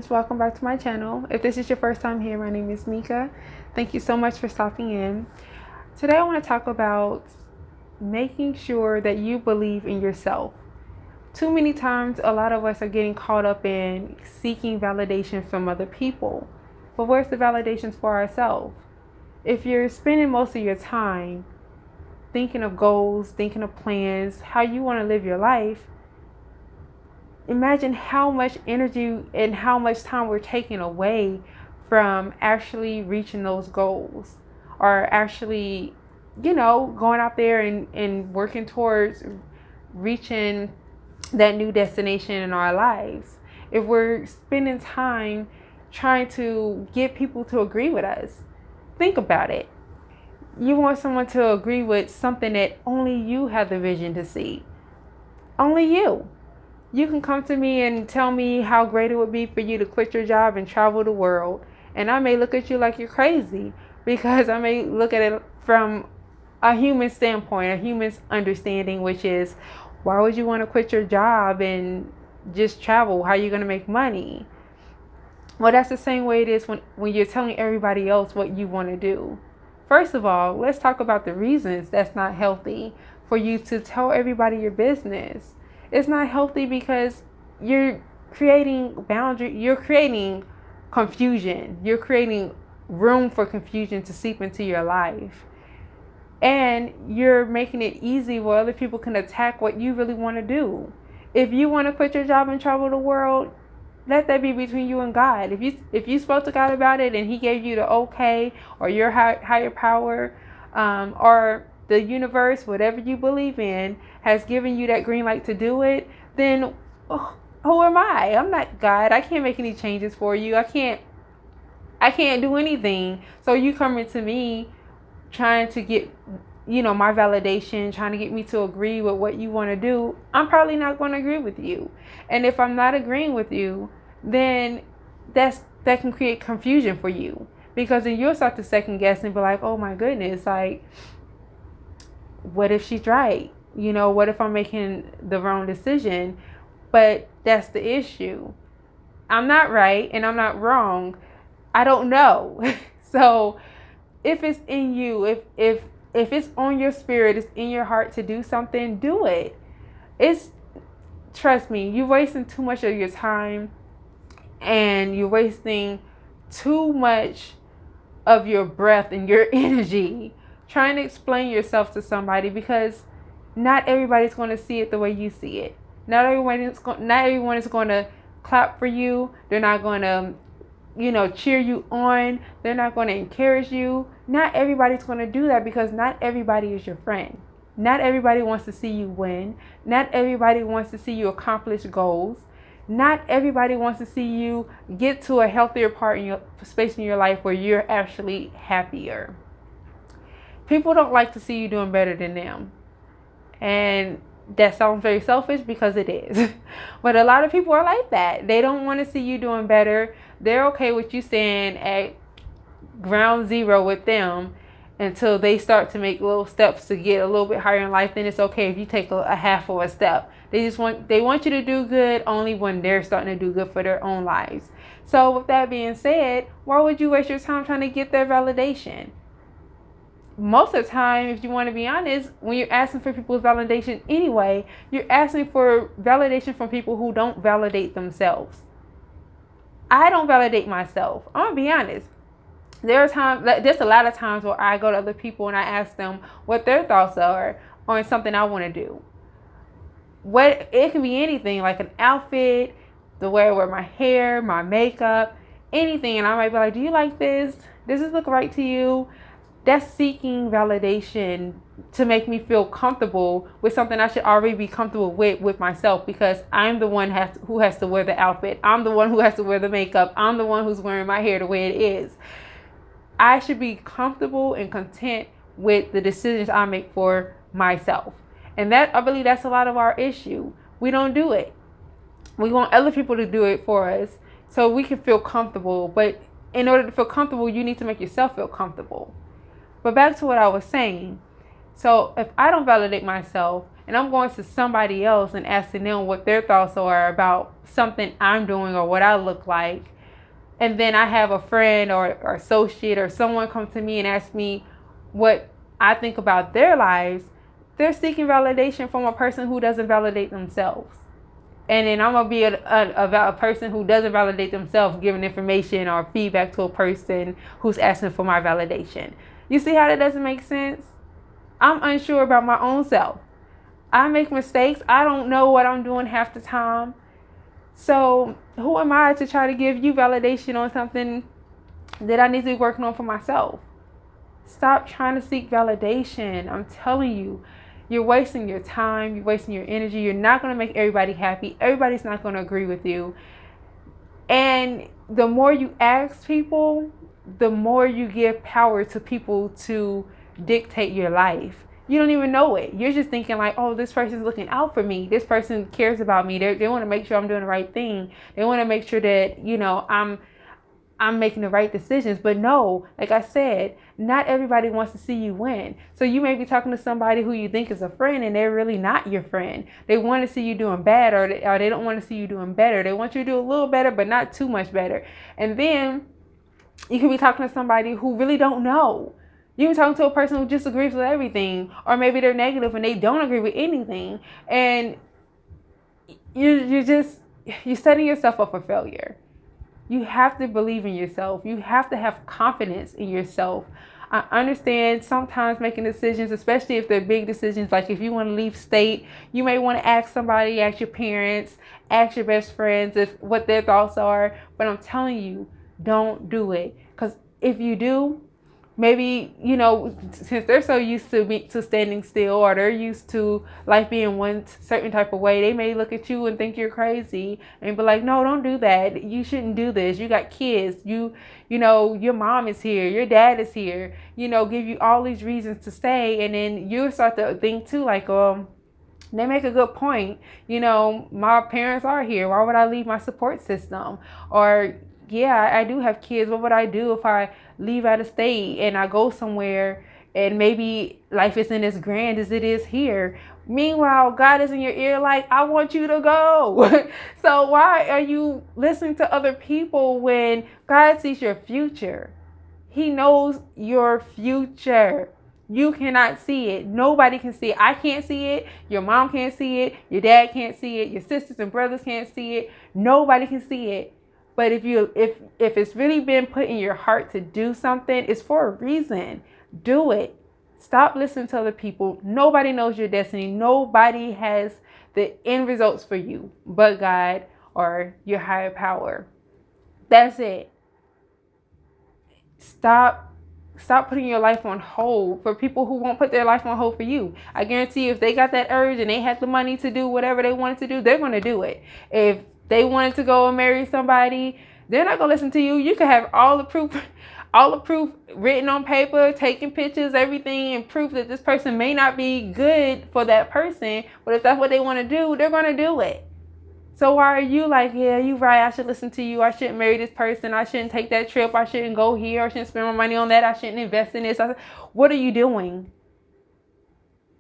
friends, welcome back to my channel. If this is your first time here, my name is Mika. Thank you so much for stopping in. Today I want to talk about making sure that you believe in yourself. Too many times a lot of us are getting caught up in seeking validation from other people. But where's the validations for ourselves? If you're spending most of your time thinking of goals, thinking of plans, how you want to live your life, imagine how much energy and how much time we're taking away from actually reaching those goals, or actually, going out there and working towards reaching that new destination in our lives. If we're spending time trying to get people to agree with us, think about it. You want someone to agree with something that only you have the vision to see. Only you. You can come to me and tell me how great it would be for you to quit your job and travel the world. And I may look at you like you're crazy, because I may look at it from a human standpoint, a human's understanding, which is, why would you want to quit your job and just travel? How are you going to make money? Well, that's the same way it is when you're telling everybody else what you want to do. First of all, let's talk about the reasons that's not healthy for you to tell everybody your business. It's not healthy because you're creating you're creating confusion. You're creating room for confusion to seep into your life. And you're making it easy where other people can attack what you really want to do. If you want to quit your job and travel the world, let that be between you and God. If you spoke to God about it and He gave you the okay, or your higher power, or the universe, whatever you believe in, has given you that green light to do it, then who am I? I'm not God. I can't make any changes for you. I can't do anything. So you coming to me trying to get, my validation, trying to get me to agree with what you want to do, I'm probably not going to agree with you. And if I'm not agreeing with you, then that can create confusion for you, because then you'll start to second guess and be like, oh my goodness, like, what if she's right? What if I'm making the wrong decision? But that's the issue. I'm not right and I'm not wrong. I don't know. So if it's in you, if it's on your spirit, it's in your heart to do something, do it. Trust me, you're wasting too much of your time, and you're wasting too much of your breath and your energy trying to explain yourself to somebody, because not everybody's going to see it the way you see it. Not everyone is going to clap for you. They're not going to, cheer you on. They're not going to encourage you. Not everybody's going to do that, because not everybody is your friend. Not everybody wants to see you win. Not everybody wants to see you accomplish goals. Not everybody wants to see you get to a healthier part in your space in your life where you're actually happier. People don't like to see you doing better than them. And that sounds very selfish, because it is. But a lot of people are like that. They don't want to see you doing better. They're okay with you staying at ground zero with them until they start to make little steps to get a little bit higher in life. Then it's okay if you take a half of a step. They want you to do good only when they're starting to do good for their own lives. So with that being said, why would you waste your time trying to get their validation? Most of the time, if you want to be honest, when you're asking for people's validation anyway, you're asking for validation from people who don't validate themselves. I don't validate myself. I'm going to be honest. There's a lot of times where I go to other people and I ask them what their thoughts are on something I want to do. It can be anything, like an outfit, the way I wear my hair, my makeup, anything. And I might be like, do you like this? Does this look right to you? That's seeking validation to make me feel comfortable with something I should already be comfortable with myself, because I'm the one who has to wear the outfit. I'm the one who has to wear the makeup. I'm the one who's wearing my hair the way it is. I should be comfortable and content with the decisions I make for myself. And I believe that's a lot of our issue. We don't do it. We want other people to do it for us so we can feel comfortable. But in order to feel comfortable, you need to make yourself feel comfortable. But back to what I was saying. So if I don't validate myself and I'm going to somebody else and asking them what their thoughts are about something I'm doing or what I look like, and then I have a friend or associate or someone come to me and ask me what I think about their lives, they're seeking validation from a person who doesn't validate themselves. And then I'm going to be a person who doesn't validate themselves, giving information or feedback to a person who's asking for my validation. You see how that doesn't make sense? I'm unsure about my own self. I make mistakes. I don't know what I'm doing half the time. So who am I to try to give you validation on something that I need to be working on for myself? Stop trying to seek validation. I'm telling you, you're wasting your time. You're wasting your energy. You're not going to make everybody happy. Everybody's not going to agree with you. And the more you ask people, the more you give power to people to dictate your life. You don't even know it. You're just thinking like, oh, this person's looking out for me. This person cares about me. They want to make sure I'm doing the right thing. They want to make sure that, I'm making the right decisions. But no, like I said, not everybody wants to see you win. So you may be talking to somebody who you think is a friend and they're really not your friend. They want to see you doing bad, or they don't want to see you doing better. They want you to do a little better, but not too much better. And then you could be talking to somebody who really don't know. You can talk to a person who disagrees with everything, or maybe they're negative and they don't agree with anything. And you're setting yourself up for failure. You have to believe in yourself. You have to have confidence in yourself. I understand sometimes making decisions, especially if they're big decisions, like if you want to leave state, you may want to ask somebody, ask your parents, ask your best friends what their thoughts are. But I'm telling you, don't do it. Because if you do, maybe, since they're so used to standing still, or they're used to life being one certain type of way, they may look at you and think you're crazy and be like, no, don't do that. You shouldn't do this. You got kids. Your mom is here. Your dad is here. Give you all these reasons to stay. And then you start to think too, like, they make a good point. My parents are here. Why would I leave my support system? Or, yeah, I do have kids. What would I do if I leave out of state and I go somewhere and maybe life isn't as grand as it is here? Meanwhile, God is in your ear like, I want you to go. So why are you listening to other people when God sees your future? He knows your future. You cannot see it. Nobody can see it. I can't see it. Your mom can't see it. Your dad can't see it. Your sisters and brothers can't see it. Nobody can see it. But if it's really been put in your heart to do something, it's for a reason. Do it. Stop listening to other people. Nobody knows your destiny. Nobody has the end results for you but God or your higher power. That's it. Stop putting your life on hold for people who won't put their life on hold for you. I guarantee you, if they got that urge and they had the money to do whatever they wanted to do, they're going to do it. If they wanted to go and marry somebody, they're not going to listen to you. You can have all the proof written on paper, taking pictures, everything, and proof that this person may not be good for that person. But if that's what they want to do, they're going to do it. So why are you like, yeah, you're right, I should listen to you. I shouldn't marry this person. I shouldn't take that trip. I shouldn't go here. I shouldn't spend my money on that. I shouldn't invest in this. What are you doing?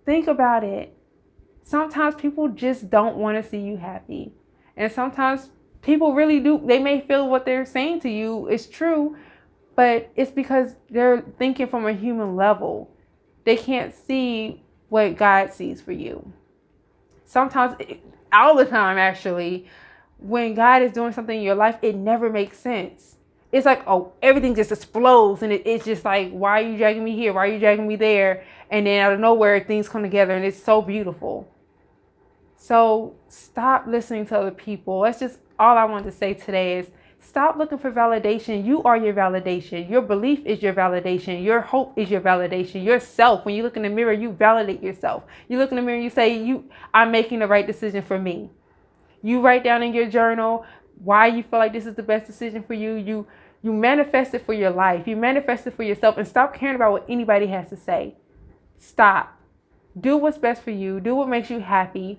Think about it. Sometimes people just don't want to see you happy. And sometimes people really do. They may feel what they're saying to you is true, but it's because they're thinking from a human level. They can't see what God sees for you. Sometimes, all the time actually, when God is doing something in your life, it never makes sense. It's like, oh, everything just explodes, and it's just like, why are you dragging me here? Why are you dragging me there? And then out of nowhere, things come together, and it's so beautiful. So stop listening to other people. That's just all I want to say today is stop looking for validation. You are your validation. Your belief is your validation. Your hope is your validation. Yourself, when you look in the mirror, you validate yourself. You look in the mirror and you say, I'm making the right decision for me. You write down in your journal why you feel like this is the best decision for you. You manifest it for your life. You manifest it for yourself, and stop caring about what anybody has to say. Stop. Do what's best for you. Do what makes you happy.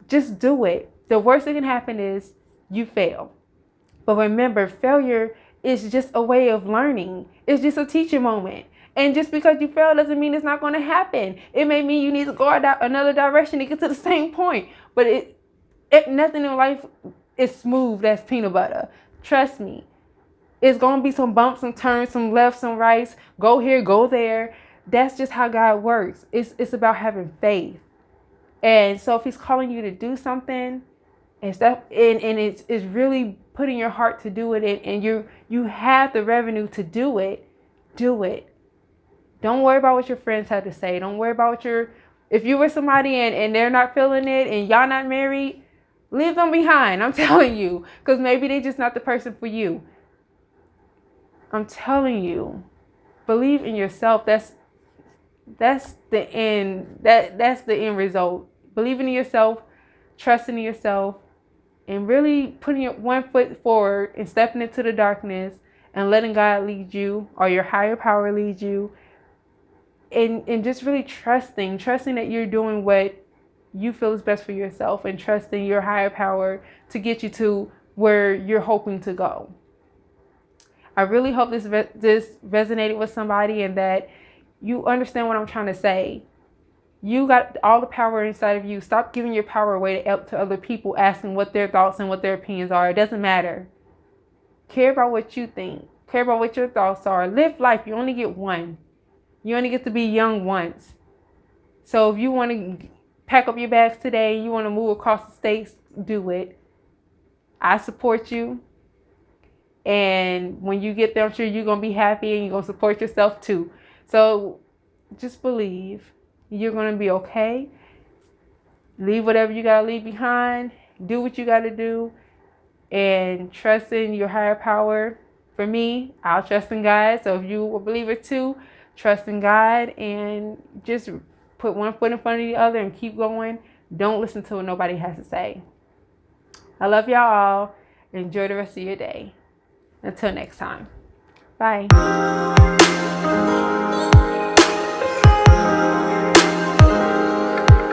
Just do it. The worst that can happen is you fail. But remember, failure is just a way of learning. It's just a teaching moment. And just because you fail doesn't mean it's not going to happen. It may mean you need to go another direction to get to the same point. But nothing in life is smooth as peanut butter. Trust me. It's going to be some bumps and turns, some lefts, some rights. Go here, go there. That's just how God works. It's about having faith. And so if he's calling you to do something and stuff, and it's really putting your heart to do it, and you have the revenue to do it, do it. Don't worry about what your friends have to say. Don't worry about if you were somebody and they're not feeling it and y'all not married, leave them behind. I'm telling you, because maybe they're just not the person for you. I'm telling you, believe in yourself. That's the end. That's the end result. Believing in yourself, trusting in yourself, and really putting your one foot forward and stepping into the darkness and letting God lead you, or your higher power lead you. And just really trusting that you're doing what you feel is best for yourself, and trusting your higher power to get you to where you're hoping to go. I really hope this resonated with somebody, and that you understand what I'm trying to say. You got all the power inside of you. Stop giving your power away to other people, asking what their thoughts and what their opinions are. It doesn't matter. Care about what you think. Care about what your thoughts are. Live life. You only get one. You only get to be young once. So if you want to pack up your bags today, you want to move across the states, do it. I support you. And when you get there, I'm sure you're going to be happy, and you're going to support yourself too. So just believe you're going to be okay. Leave whatever you got to leave behind. Do what you got to do. And trust in your higher power. For me, I'll trust in God. So if you a believer too, trust in God, and just put one foot in front of the other and keep going. Don't listen to what nobody has to say. I love y'all all. Enjoy the rest of your day. Until next time. Bye.